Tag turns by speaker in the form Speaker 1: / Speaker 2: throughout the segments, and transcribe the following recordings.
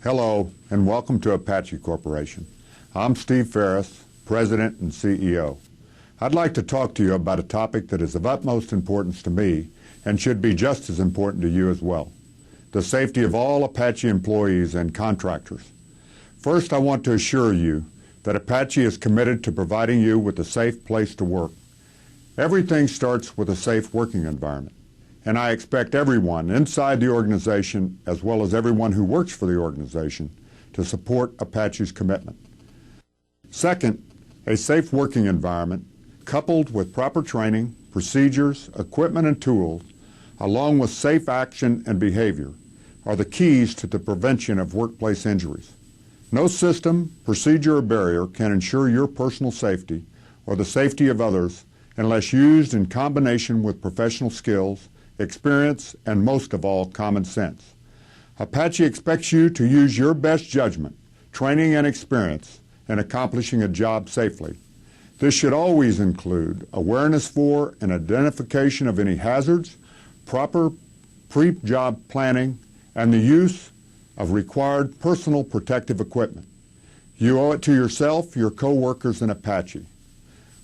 Speaker 1: Hello, and welcome to Apache Corporation. I'm Steve Ferris, President and CEO. I'd like to talk to you about a topic that is of utmost importance to me and should be just as important to you as well: the safety of all Apache employees and contractors. First, I want to assure you that Apache is committed to providing you with a safe place to work. Everything starts with a safe working environment, and I expect everyone inside the organization, as well as everyone who works for the organization, to support Apache's commitment. Second, a safe working environment, coupled with proper training, procedures, equipment, and tools, along with safe action and behavior, are the keys to the prevention of workplace injuries. No system, procedure, or barrier can ensure your personal safety or the safety of others unless used in combination with professional skills, experience, and most of all, common sense. Apache expects you to use your best judgment, training, and experience in accomplishing a job safely. This should always include awareness for and identification of any hazards, proper pre-job planning, and the use of required personal protective equipment. You owe it to yourself, your co-workers, and Apache.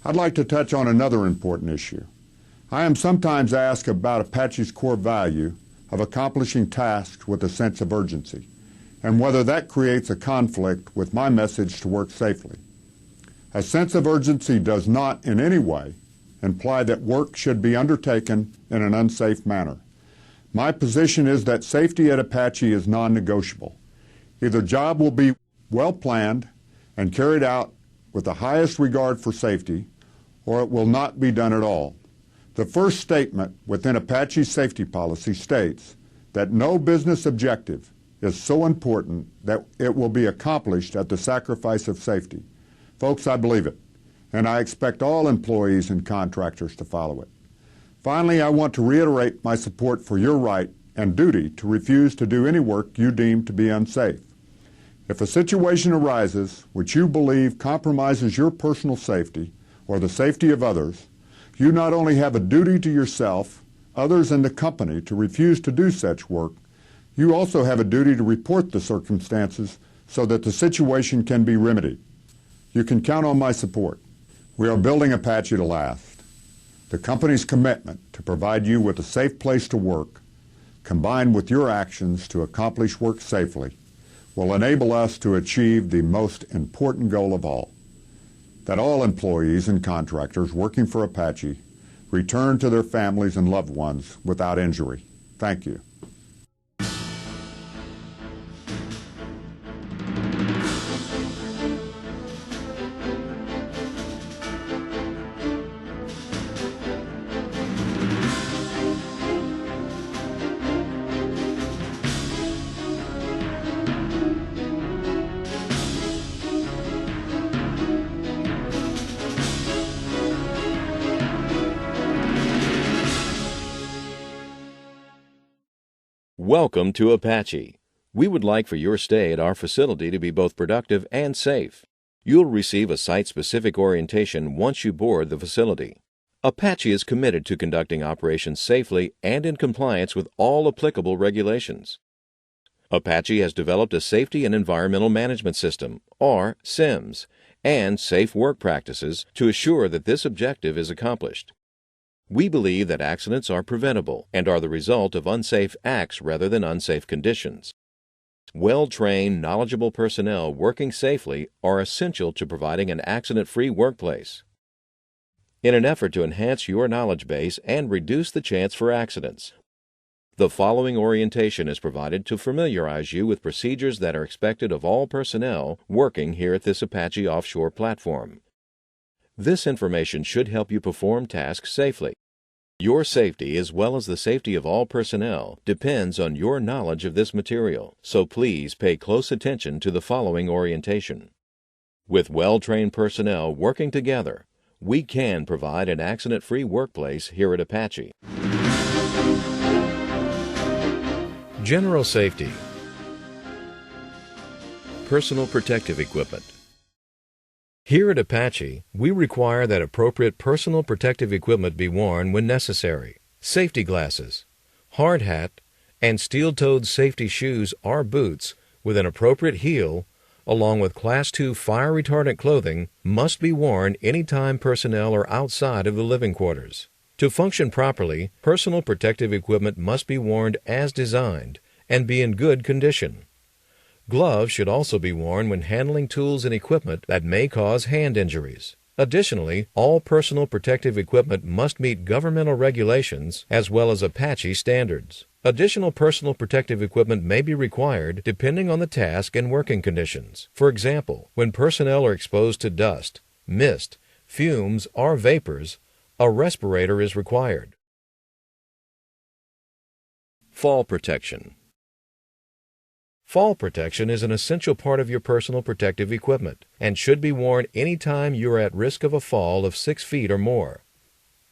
Speaker 1: I'd like to touch on another important issue. I am sometimes asked about Apache's core value of accomplishing tasks with a sense of urgency, and whether that creates a conflict with my message to work safely. A sense of urgency does not in any way imply that work should be undertaken in an unsafe manner. My position is that safety at Apache is non-negotiable. Either job will be well planned and carried out with the highest regard for safety, or it will not be done at all. The first statement within Apache's safety policy states that no business objective is so important that it will be accomplished at the sacrifice of safety. Folks, I believe it, and I expect all employees and contractors to follow it. Finally, I want to reiterate my support for your right and duty to refuse to do any work you deem to be unsafe. If a situation arises which you believe compromises your personal safety or the safety of others, you not only have a duty to yourself, others, and the company to refuse to do such work, you also have a duty to report the circumstances so that the situation can be remedied. You can count on my support. We are building Apache to last. The company's commitment to provide you with a safe place to work, combined with your actions to accomplish work safely, will enable us to achieve the most important goal of all: that all employees and contractors working for Apache return to their families and loved ones without injury. Thank you.
Speaker 2: Welcome to Apache. We would like for your stay at our facility to be both productive and safe. You'll receive a site-specific orientation once you board the facility. Apache is committed to conducting operations safely and in compliance with all applicable regulations. Apache has developed a Safety and Environmental Management System, or SIMS, and safe work practices to assure that this objective is accomplished. We believe that accidents are preventable and are the result of unsafe acts rather than unsafe conditions. Well-trained, knowledgeable personnel working safely are essential to providing an accident-free workplace. In an effort to enhance your knowledge base and reduce the chance for accidents, the following orientation is provided to familiarize you with procedures that are expected of all personnel working here at this Apache offshore platform. This information should help you perform tasks safely. Your safety, as well as the safety of all personnel, depends on your knowledge of this material, so please pay close attention to the following orientation. With well-trained personnel working together, we can provide an accident-free workplace here at Apache. General safety. Personal protective equipment. Here at Apache, we require that appropriate personal protective equipment be worn when necessary. Safety glasses, hard hat, and steel-toed safety shoes or boots with an appropriate heel, along with Class II fire retardant clothing, must be worn anytime personnel are outside of the living quarters. To function properly, personal protective equipment must be worn as designed and be in good condition. Gloves should also be worn when handling tools and equipment that may cause hand injuries. Additionally, all personal protective equipment must meet governmental regulations as well as Apache standards. Additional personal protective equipment may be required depending on the task and working conditions. For example, when personnel are exposed to dust, mist, fumes, or vapors, a respirator is required. Fall protection. Fall protection is an essential part of your personal protective equipment and should be worn anytime you are at risk of a fall of 6 feet or more.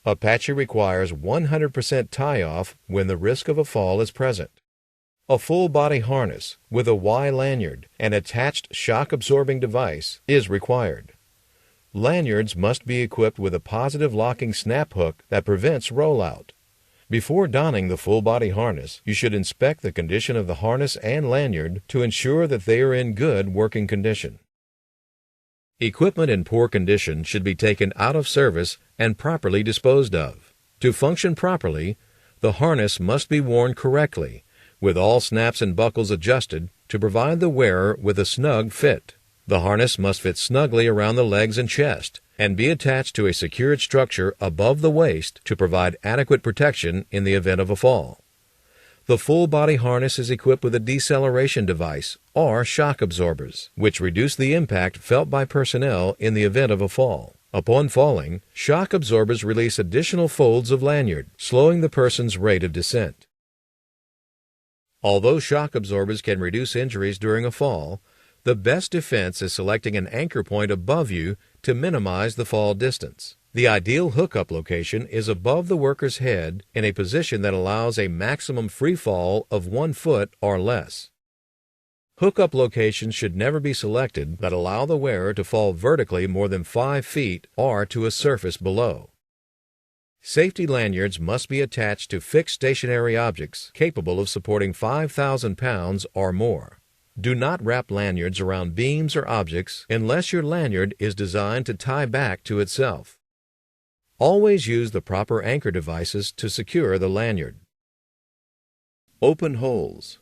Speaker 2: Apache requires 100% tie-off when the risk of a fall is present. A full-body harness with a Y lanyard and attached shock-absorbing device is required. Lanyards must be equipped with a positive locking snap hook that prevents rollout. Before donning the full-body harness, you should inspect the condition of the harness and lanyard to ensure that they are in good working condition. Equipment in poor condition should be taken out of service and properly disposed of. To function properly, the harness must be worn correctly, with all snaps and buckles adjusted to provide the wearer with a snug fit. The harness must fit snugly around the legs and chest and be attached to a secured structure above the waist to provide adequate protection in the event of a fall. The full-body harness is equipped with a deceleration device or shock absorbers, which reduce the impact felt by personnel in the event of a fall. Upon falling, shock absorbers release additional folds of lanyard, slowing the person's rate of descent. Although shock absorbers can reduce injuries during a fall, the best defense is selecting an anchor point above you to minimize the fall distance. The ideal hookup location is above the worker's head in a position that allows a maximum free fall of 1 foot or less. Hookup locations should never be selected that allow the wearer to fall vertically more than 5 feet or to a surface below. Safety lanyards must be attached to fixed stationary objects capable of supporting 5,000 pounds or more. Do not wrap lanyards around beams or objects unless your lanyard is designed to tie back to itself. Always use the proper anchor devices to secure the lanyard. Open holes.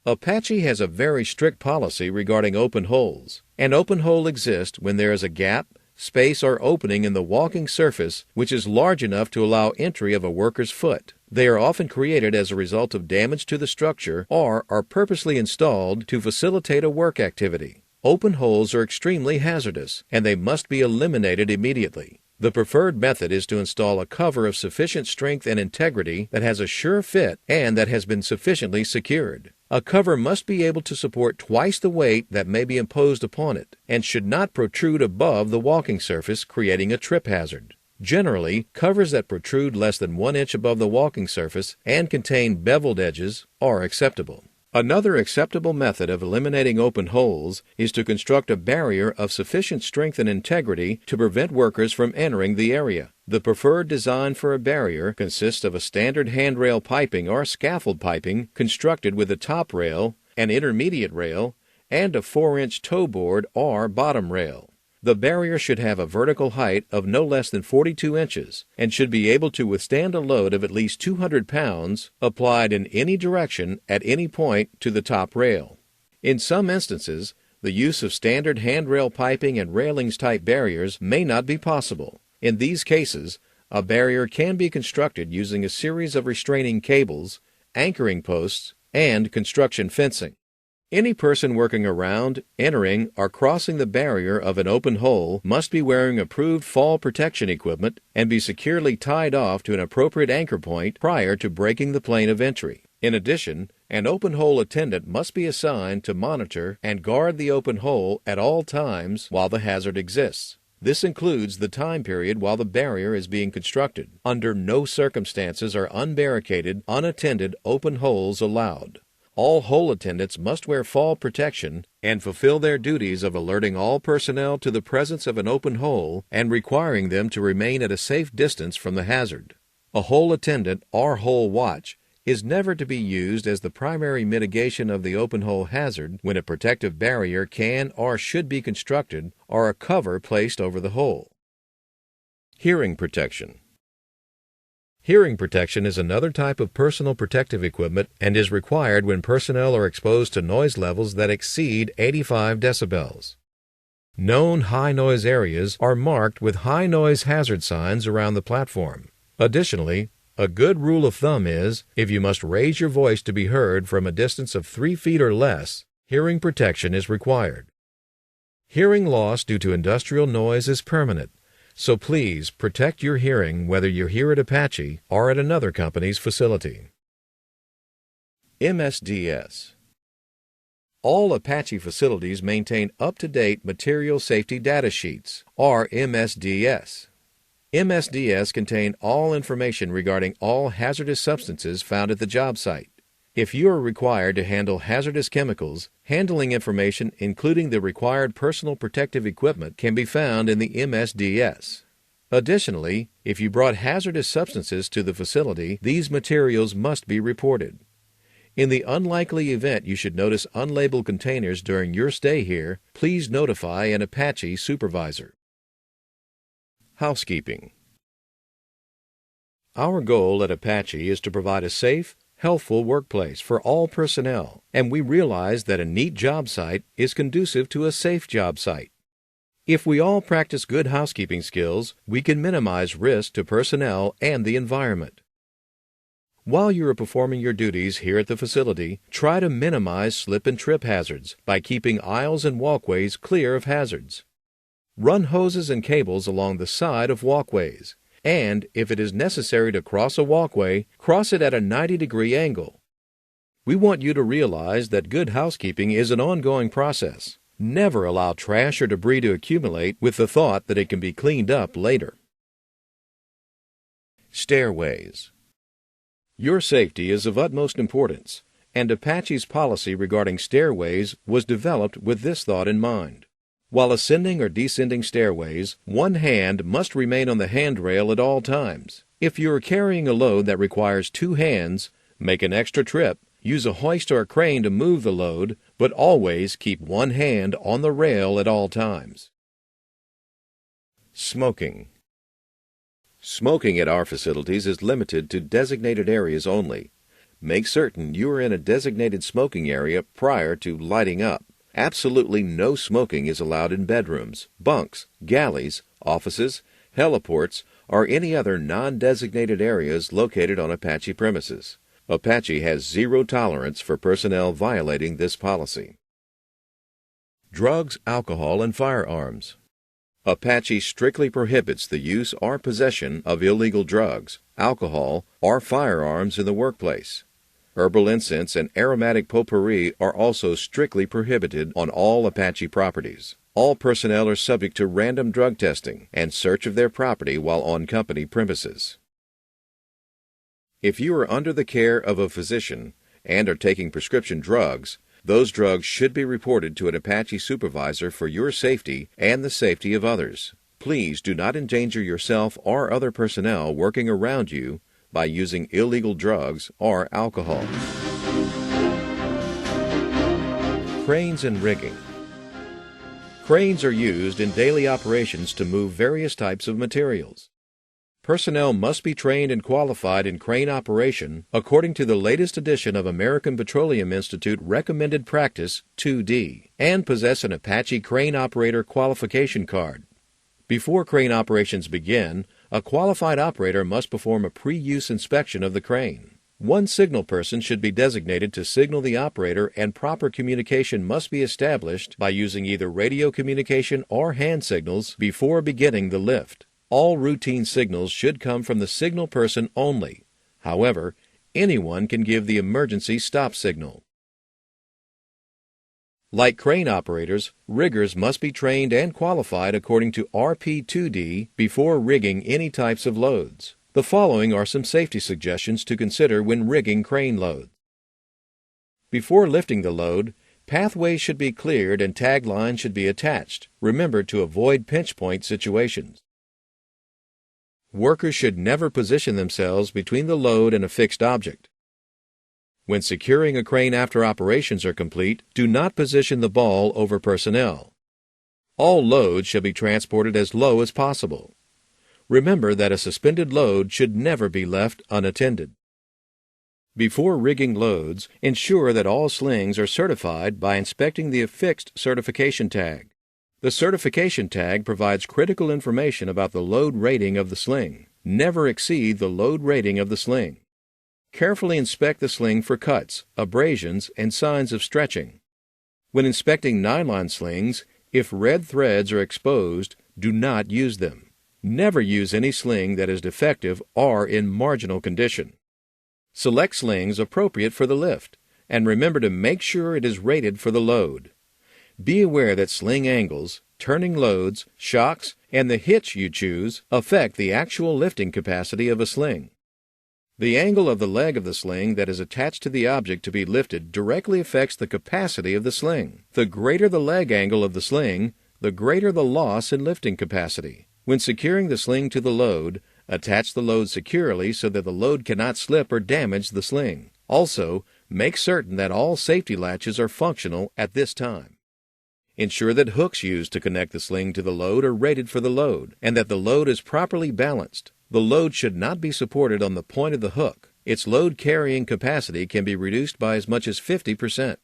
Speaker 2: Apache has a very strict policy regarding open holes. An open hole exists when there is a gap, space, or opening in the walking surface which is large enough to allow entry of a worker's foot. They are often created as a result of damage to the structure or are purposely installed to facilitate a work activity. Open holes are extremely hazardous and they must be eliminated immediately. The preferred method is to install a cover of sufficient strength and integrity that has a sure fit and that has been sufficiently secured. A cover must be able to support twice the weight that may be imposed upon it and should not protrude above the walking surface, creating a trip hazard. Generally, covers that protrude less than 1 inch above the walking surface and contain beveled edges are acceptable. Another acceptable method of eliminating open holes is to construct a barrier of sufficient strength and integrity to prevent workers from entering the area. The preferred design for a barrier consists of a standard handrail piping or scaffold piping constructed with a top rail, an intermediate rail, and a 4-inch toe board or bottom rail. The barrier should have a vertical height of no less than 42 inches and should be able to withstand a load of at least 200 pounds applied in any direction at any point to the top rail. In some instances, the use of standard handrail piping and railings-type barriers may not be possible. In these cases, a barrier can be constructed using a series of restraining cables, anchoring posts, and construction fencing. Any person working around, entering, or crossing the barrier of an open hole must be wearing approved fall protection equipment and be securely tied off to an appropriate anchor point prior to breaking the plane of entry. In addition, an open hole attendant must be assigned to monitor and guard the open hole at all times while the hazard exists. This includes the time period while the barrier is being constructed. Under no circumstances are unbarricaded, unattended open holes allowed. All hole attendants must wear fall protection and fulfill their duties of alerting all personnel to the presence of an open hole and requiring them to remain at a safe distance from the hazard. A hole attendant or hole watch is never to be used as the primary mitigation of the open hole hazard when a protective barrier can or should be constructed or a cover placed over the hole. Hearing protection. Hearing protection is another type of personal protective equipment and is required when personnel are exposed to noise levels that exceed 85 decibels. Known high noise areas are marked with high noise hazard signs around the platform. Additionally, a good rule of thumb is, if you must raise your voice to be heard from a distance of 3 feet or less, hearing protection is required. Hearing loss due to industrial noise is permanent, so please protect your hearing whether you're here at Apache or at another company's facility. MSDS. All Apache facilities maintain up-to-date Material Safety Data Sheets, or MSDS. MSDS contain all information regarding all hazardous substances found at the job site. If you are required to handle hazardous chemicals, handling information including the required personal protective equipment can be found in the MSDS. Additionally, if you brought hazardous substances to the facility, these materials must be reported. In the unlikely event you should notice unlabeled containers during your stay here, please notify an Apache supervisor. Housekeeping. Our goal at Apache is to provide a safe, healthful workplace for all personnel, and we realize that a neat job site is conducive to a safe job site. If we all practice good housekeeping skills, we can minimize risk to personnel and the environment. While you are performing your duties here at the facility, try to minimize slip and trip hazards by keeping aisles and walkways clear of hazards. Run hoses and cables along the side of walkways, and if it is necessary to cross a walkway, cross it at a 90-degree angle. We want you to realize that good housekeeping is an ongoing process. Never allow trash or debris to accumulate with the thought that it can be cleaned up later. Stairways. Your safety is of utmost importance, and Apache's policy regarding stairways was developed with this thought in mind. While ascending or descending stairways, one hand must remain on the handrail at all times. If you are carrying a load that requires 2 hands, make an extra trip, use a hoist or a crane to move the load, but always keep one hand on the rail at all times. Smoking. Smoking at our facilities is limited to designated areas only. Make certain you are in a designated smoking area prior to lighting up. Absolutely no smoking is allowed in bedrooms, bunks, galleys, offices, heliports, or any other non-designated areas located on Apache premises. Apache has zero tolerance for personnel violating this policy. Drugs, alcohol, and firearms. Apache strictly prohibits the use or possession of illegal drugs, alcohol, or firearms in the workplace. Herbal incense and aromatic potpourri are also strictly prohibited on all Apache properties. All personnel are subject to random drug testing and search of their property while on company premises. If you are under the care of a physician and are taking prescription drugs, those drugs should be reported to an Apache supervisor for your safety and the safety of others. Please do not endanger yourself or other personnel working around you by using illegal drugs or alcohol. Cranes and rigging. Cranes are used in daily operations to move various types of materials. Personnel must be trained and qualified in crane operation according to the latest edition of American Petroleum Institute Recommended Practice 2D and possess an Apache Crane Operator Qualification Card. Before crane operations begin, a qualified operator must perform a pre-use inspection of the crane. One signal person should be designated to signal the operator, and proper communication must be established by using either radio communication or hand signals before beginning the lift. All routine signals should come from the signal person only. However, anyone can give the emergency stop signal. Like crane operators, riggers must be trained and qualified according to RP2D before rigging any types of loads. The following are some safety suggestions to consider when rigging crane loads. Before lifting the load, pathways should be cleared and tag lines should be attached. Remember to avoid pinch point situations. Workers should never position themselves between the load and a fixed object. When securing a crane after operations are complete, do not position the ball over personnel. All loads shall be transported as low as possible. Remember that a suspended load should never be left unattended. Before rigging loads, ensure that all slings are certified by inspecting the affixed certification tag. The certification tag provides critical information about the load rating of the sling. Never exceed the load rating of the sling. Carefully inspect the sling for cuts, abrasions, and signs of stretching. When inspecting nylon slings, if red threads are exposed, do not use them. Never use any sling that is defective or in marginal condition. Select slings appropriate for the lift, and remember to make sure it is rated for the load. Be aware that sling angles, turning loads, shocks, and the hitch you choose affect the actual lifting capacity of a sling. The angle of the leg of the sling that is attached to the object to be lifted directly affects the capacity of the sling. The greater the leg angle of the sling, the greater the loss in lifting capacity. When securing the sling to the load, attach the load securely so that the load cannot slip or damage the sling. Also, make certain that all safety latches are functional at this time. Ensure that hooks used to connect the sling to the load are rated for the load, and that the load is properly balanced. The load should not be supported on the point of the hook. Its load carrying capacity can be reduced by as much as 50%.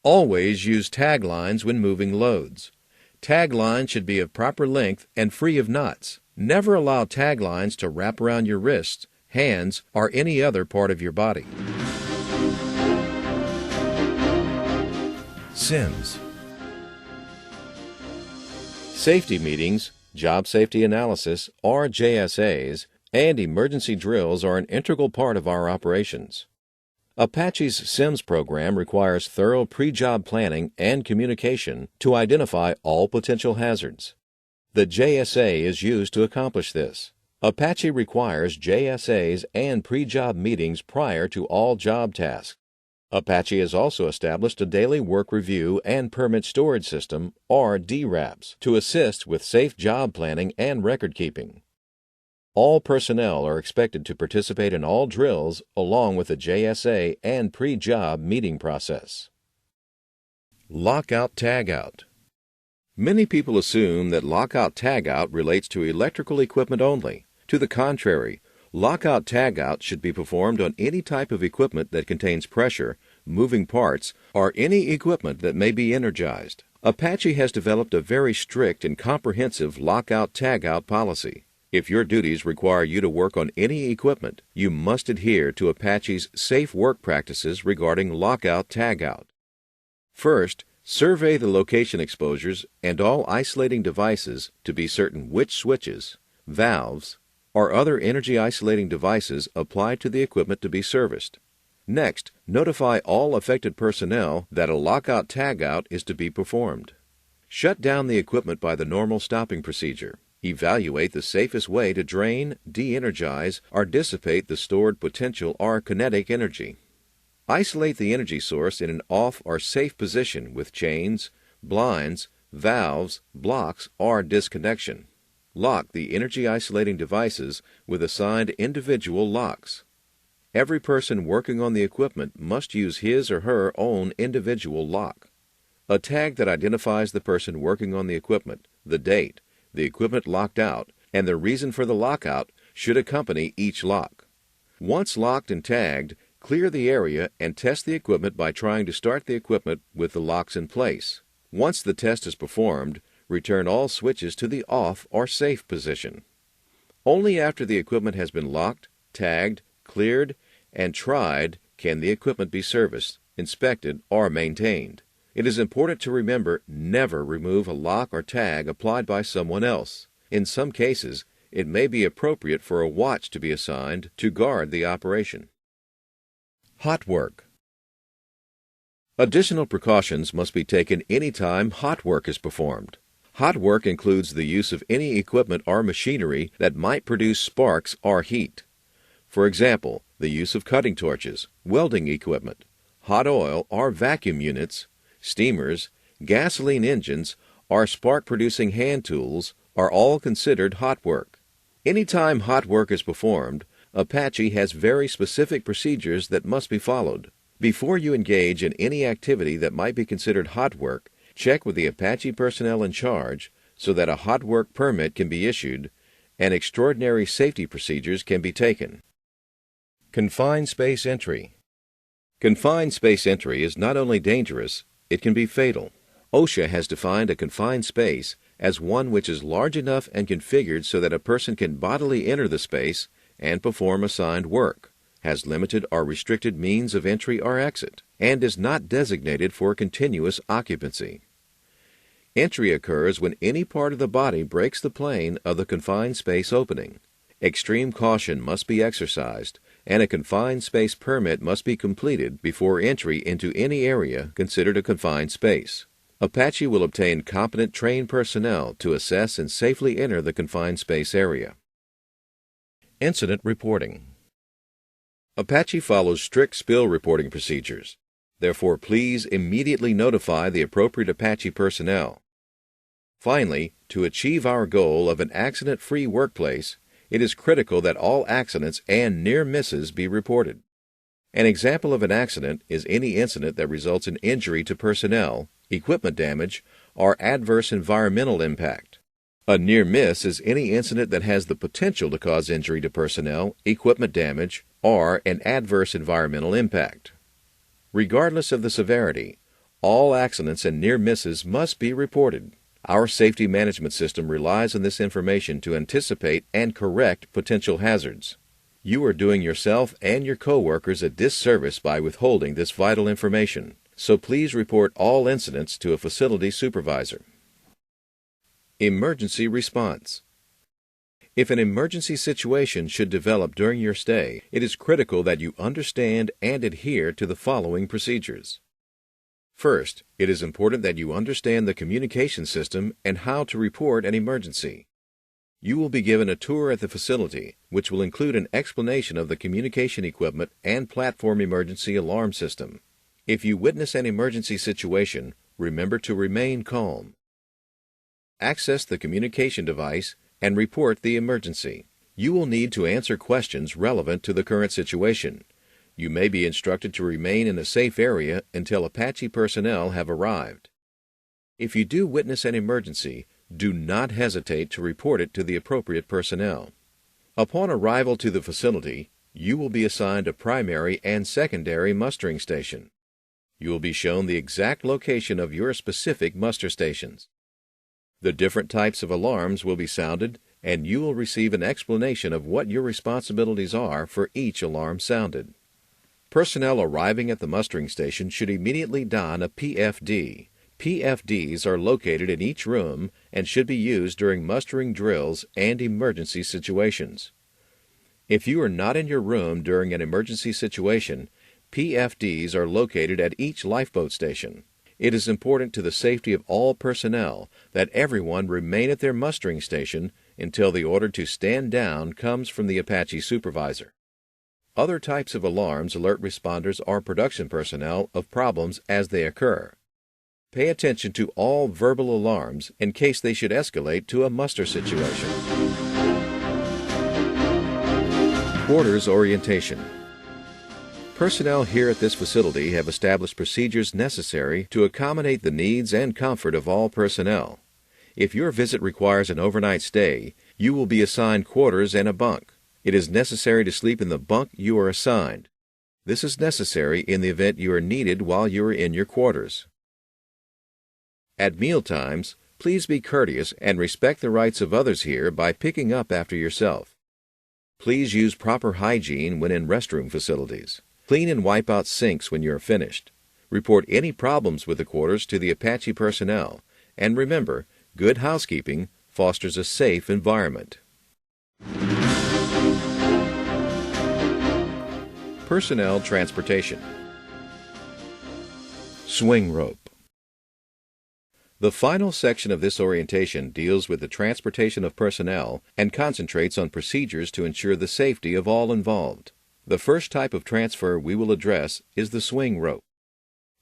Speaker 2: Always use tag lines when moving loads. Tag lines should be of proper length and free of knots. Never allow tag lines to wrap around your wrists, hands, or any other part of your body. SIMS. Safety meetings, job safety analysis, or JSAs, and emergency drills are an integral part of our operations. Apache's SIMS program requires thorough pre-job planning and communication to identify all potential hazards. The JSA is used to accomplish this. Apache requires JSAs and pre-job meetings prior to all job tasks. Apache has also established a daily work review and permit storage system, or DRAPS, to assist with safe job planning and record keeping. All personnel are expected to participate in all drills along with the JSA and pre-job meeting process. Lockout-tagout. Many people assume that lockout-tagout relates to electrical equipment only. To the contrary, lockout-tagout should be performed on any type of equipment that contains pressure, moving parts, or any equipment that may be energized. Apache has developed a very strict and comprehensive lockout-tagout policy. If your duties require you to work on any equipment, you must adhere to Apache's safe work practices regarding lockout-tagout. First, survey the location exposures and all isolating devices to be certain which switches, valves, or other energy isolating devices apply to the equipment to be serviced. Next, notify all affected personnel that a lockout-tagout is to be performed. Shut down the equipment by the normal stopping procedure. Evaluate the safest way to drain, de-energize, or dissipate the stored potential or kinetic energy. Isolate the energy source in an off or safe position with chains, blinds, valves, blocks, or disconnection. Lock the energy isolating devices with assigned individual locks. Every person working on the equipment must use his or her own individual lock. A tag that identifies the person working on the equipment, the date, the equipment locked out, and the reason for the lockout should accompany each lock. Once locked and tagged, clear the area and test the equipment by trying to start the equipment with the locks in place. Once the test is performed, return all switches to the off or safe position. Only after the equipment has been locked, tagged, cleared, and tried can the equipment be serviced, inspected, or maintained. It is important to remember never remove a lock or tag applied by someone else. In some cases, it may be appropriate for a watch to be assigned to guard the operation. Hot work. Additional precautions must be taken anytime hot work is performed. Hot work includes the use of any equipment or machinery that might produce sparks or heat. For example, the use of cutting torches, welding equipment, hot oil or vacuum units, steamers, gasoline engines, or spark-producing hand tools are all considered hot work. Anytime hot work is performed, Apache has very specific procedures that must be followed. Before you engage in any activity that might be considered hot work, check with the Apache personnel in charge so that a hot work permit can be issued and extraordinary safety procedures can be taken. Confined space entry. Confined space entry is not only dangerous, it can be fatal. OSHA has defined a confined space as one which is large enough and configured so that a person can bodily enter the space and perform assigned work, has limited or restricted means of entry or exit, and is not designated for continuous occupancy. Entry occurs when any part of the body breaks the plane of the confined space opening. Extreme caution must be exercised, and a confined space permit must be completed before entry into any area considered a confined space. Apache will obtain competent trained personnel to assess and safely enter the confined space area. Incident reporting. Apache follows strict spill reporting procedures. Therefore, please immediately notify the appropriate Apache personnel. Finally, to achieve our goal of an accident-free workplace, it is critical that all accidents and near misses be reported. An example of an accident is any incident that results in injury to personnel, equipment damage, or adverse environmental impact. A near miss is any incident that has the potential to cause injury to personnel, equipment damage, or an adverse environmental impact. Regardless of the severity, all accidents and near misses must be reported. Our safety management system relies on this information to anticipate and correct potential hazards. You are doing yourself and your coworkers a disservice by withholding this vital information, so please report all incidents to a facility supervisor. Emergency response. If an emergency situation should develop during your stay, it is critical that you understand and adhere to the following procedures. First, it is important that you understand the communication system and how to report an emergency. You will be given a tour at the facility, which will include an explanation of the communication equipment and platform emergency alarm system. If you witness an emergency situation, remember to remain calm. Access the communication device and report the emergency. You will need to answer questions relevant to the current situation. You may be instructed to remain in a safe area until Apache personnel have arrived. If you do witness an emergency, do not hesitate to report it to the appropriate personnel. Upon arrival to the facility, you will be assigned a primary and secondary mustering station. You will be shown the exact location of your specific muster stations. The different types of alarms will be sounded, and you will receive an explanation of what your responsibilities are for each alarm sounded. Personnel arriving at the mustering station should immediately don a PFD. PFDs are located in each room and should be used during mustering drills and emergency situations. If you are not in your room during an emergency situation, PFDs are located at each lifeboat station. It is important to the safety of all personnel that everyone remain at their mustering station until the order to stand down comes from the Apache supervisor. Other types of alarms alert responders or production personnel of problems as they occur. Pay attention to all verbal alarms in case they should escalate to a muster situation. Quarters orientation. Personnel here at this facility have established procedures necessary to accommodate the needs and comfort of all personnel. If your visit requires an overnight stay, you will be assigned quarters and a bunk. It is necessary to sleep in the bunk you are assigned. This is necessary in the event you are needed while you are in your quarters. At meal times, please be courteous and respect the rights of others here by picking up after yourself. Please use proper hygiene when in restroom facilities. Clean and wipe out sinks when you are finished. Report any problems with the quarters to the Apache personnel, and remember, good housekeeping fosters a safe environment. Personnel transportation. Swing rope. The final section of this orientation deals with the transportation of personnel and concentrates on procedures to ensure the safety of all involved. The first type of transfer we will address is the swing rope.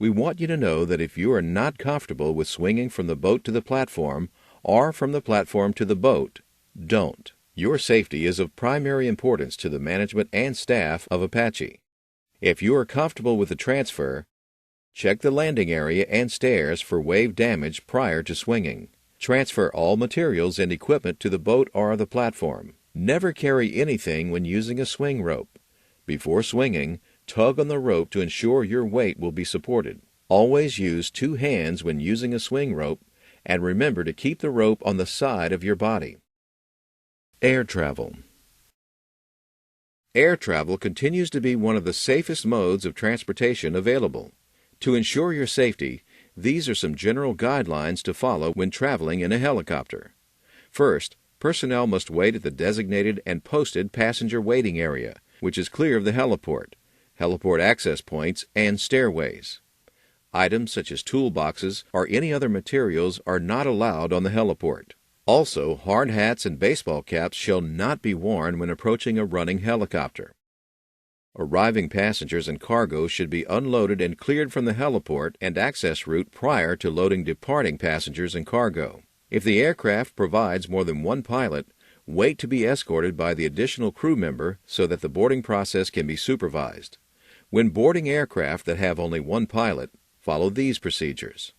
Speaker 2: We want you to know that if you are not comfortable with swinging from the boat to the platform or from the platform to the boat, don't. Your safety is of primary importance to the management and staff of Apache. If you are comfortable with the transfer, check the landing area and stairs for wave damage prior to swinging. Transfer all materials and equipment to the boat or the platform. Never carry anything when using a swing rope. Before swinging, tug on the rope to ensure your weight will be supported. Always use 2 hands when using a swing rope, and remember to keep the rope on the side of your body. Air travel. Air travel continues to be one of the safest modes of transportation available. To ensure your safety, these are some general guidelines to follow when traveling in a helicopter. First, personnel must wait at the designated and posted passenger waiting area, which is clear of the heliport, heliport access points, and stairways. Items such as toolboxes or any other materials are not allowed on the heliport. Also, hard hats and baseball caps shall not be worn when approaching a running helicopter. Arriving passengers and cargo should be unloaded and cleared from the heliport and access route prior to loading departing passengers and cargo. If the aircraft provides more than 1 pilot, wait to be escorted by the additional crew member so that the boarding process can be supervised. When boarding aircraft that have only 1 pilot, follow these procedures.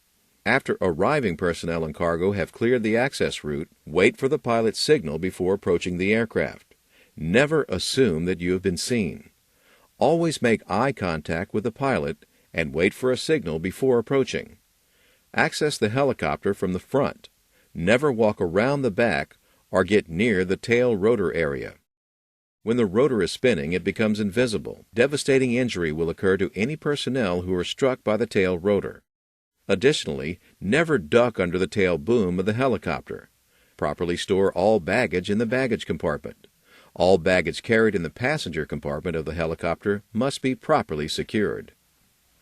Speaker 2: After arriving personnel and cargo have cleared the access route, wait for the pilot's signal before approaching the aircraft. Never assume that you have been seen. Always make eye contact with the pilot and wait for a signal before approaching. Access the helicopter from the front. Never walk around the back or get near the tail rotor area. When the rotor is spinning, it becomes invisible. Devastating injury will occur to any personnel who are struck by the tail rotor. Additionally, never duck under the tail boom of the helicopter. Properly store all baggage in the baggage compartment. All baggage carried in the passenger compartment of the helicopter must be properly secured.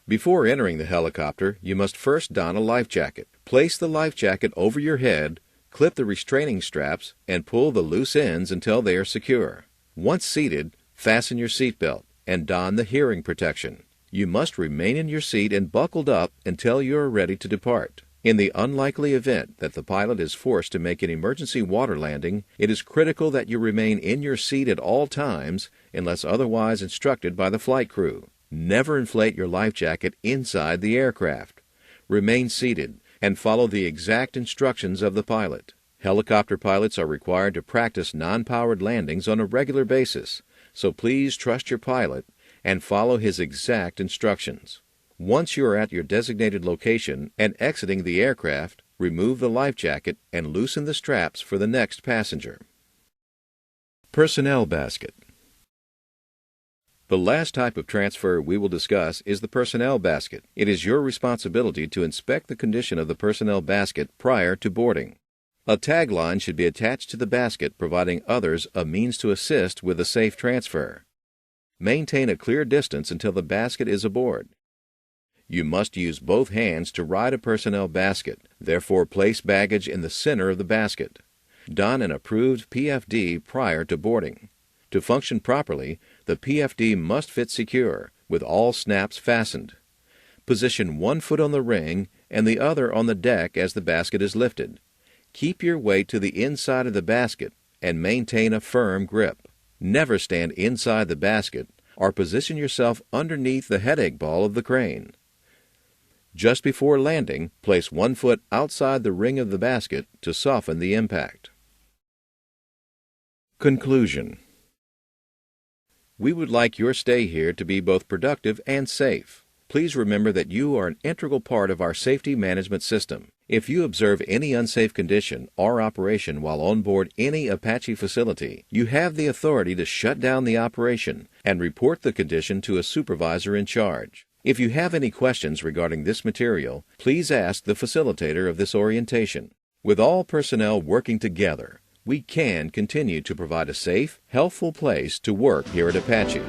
Speaker 2: Before entering the helicopter, you must first don a life jacket. Place the life jacket over your head, clip the restraining straps, and pull the loose ends until they are secure. Once seated, fasten your seatbelt and don the hearing protection. You must remain in your seat and buckled up until you are ready to depart. In the unlikely event that the pilot is forced to make an emergency water landing, it is critical that you remain in your seat at all times unless otherwise instructed by the flight crew. Never inflate your life jacket inside the aircraft. Remain seated and follow the exact instructions of the pilot. Helicopter pilots are required to practice non-powered landings on a regular basis, so please trust your pilot and follow his exact instructions. Once you are at your designated location and exiting the aircraft, remove the life jacket and loosen the straps for the next passenger. Personnel basket. The last type of transfer we will discuss is the personnel basket. It is your responsibility to inspect the condition of the personnel basket prior to boarding. A tagline should be attached to the basket, providing others a means to assist with a safe transfer. Maintain a clear distance until the basket is aboard. You must use both hands to ride a personnel basket, therefore place baggage in the center of the basket. Don an approved PFD prior to boarding. To function properly, the PFD must fit secure, with all snaps fastened. Position 1 foot on the ring and the other on the deck as the basket is lifted. Keep your weight to the inside of the basket and maintain a firm grip. Never stand inside the basket or position yourself underneath the headache ball of the crane. Just before landing, place 1 foot outside the ring of the basket to soften the impact. Conclusion. We would like your stay here to be both productive and safe. Please remember that you are an integral part of our safety management system. If you observe any unsafe condition or operation while on board any Apache facility, you have the authority to shut down the operation and report the condition to a supervisor in charge. If you have any questions regarding this material, please ask the facilitator of this orientation. With all personnel working together, we can continue to provide a safe, healthful place to work here at Apache.